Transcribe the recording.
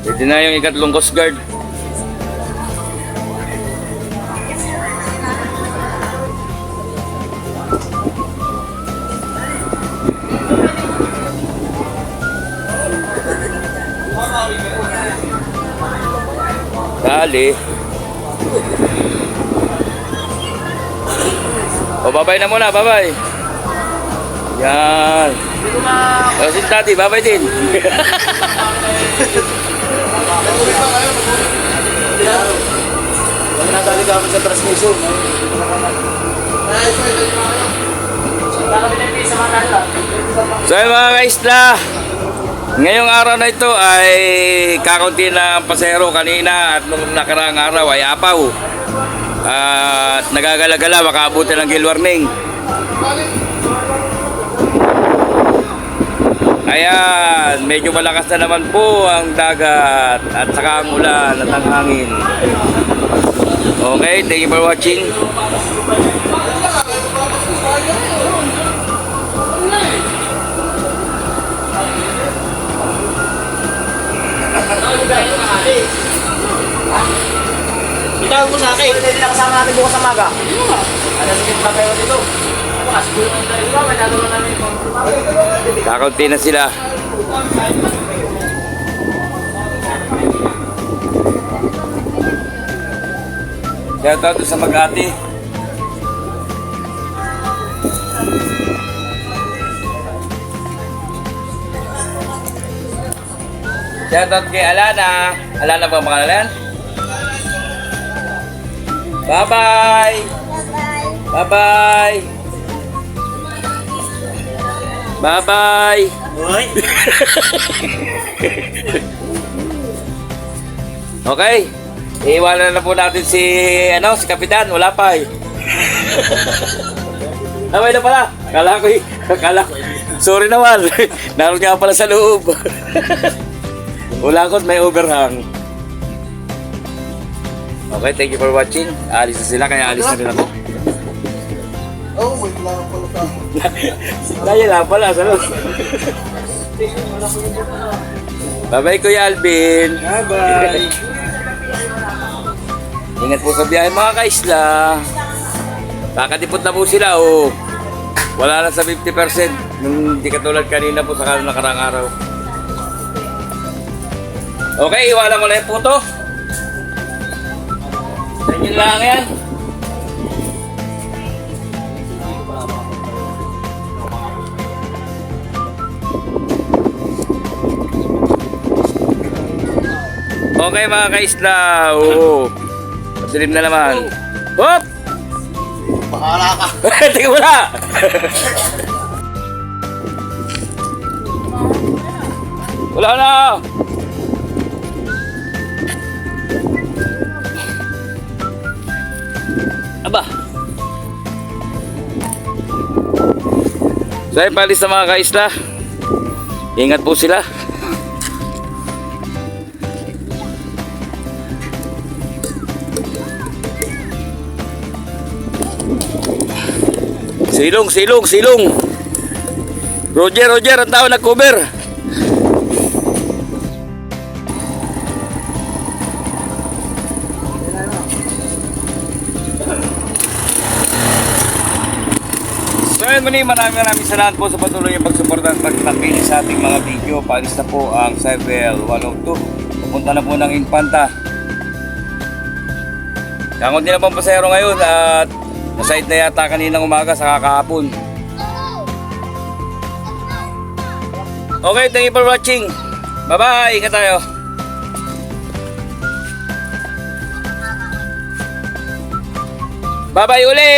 Pwede na yung ikatlong Coast Guard. Dali. O, babay na muna, babay. Yan. O, si Tati, babay din. Nadali kami sa transmission. So yung mga kaisla, ngayong araw na ito ay kakaunti na pasahero kanina at nung nakaraang araw ay apaw. At nagagalagala, makaabuti ng gale warning. Ayan, medyo malakas na naman po ang dagat at saka ang ulan at ang hangin. Okay, thank you for watching. Itawag mo sa akin. Hindi na kasama natin bukas sa maga. Ano sa kita kayo dito? Kakaunti na sila. Shout out sa Magati. Shout out kay Alana. Alana ba ang pangalan? Bye-bye! Bye-bye! Bye-bye! Hoy! Okay. Iiwanan na po natin si Kapitan. Wala pa eh. Naway na pala. Kala ko. Sorry naman. Naroon nga pala sa loob. Wala ko, may overhang. Okay, thank you for watching. Alis na sila, kaya alis na rin ako. Oh, may lang pala ka. Dahil lang pala, sa loob. Bye-bye, Kuya Alvin. Bye-bye. Ingat po sa biyahe mga kaisla. Kakatipot na po sila, oh. Wala na sa 50%. Hindi katulad kanina po sa nakarang araw. Okay, iwanan mo na yung puto. Ganyan lang yan. Okay mga kaisla. Oo. Madilim na naman. Hop! Bahala ka. Tingnan mo na! Wala na! Aba! So ay palis na mga kaisla. Ingat po sila. Silong. Roger, ang tao nag-cover. So yun muli, maraming salamat po sa patuloy yung pagsuporta at pagtangkili sa ating mga video. Paalis na po ang Cyber 102. Pupunta na po ng Infanta. Kakot nila pang pasahero ngayon at na-side na yata kaninang umaga sa kakahapon. Okay, thank you for watching. Bye-bye, ingat tayo. Bye-bye uli!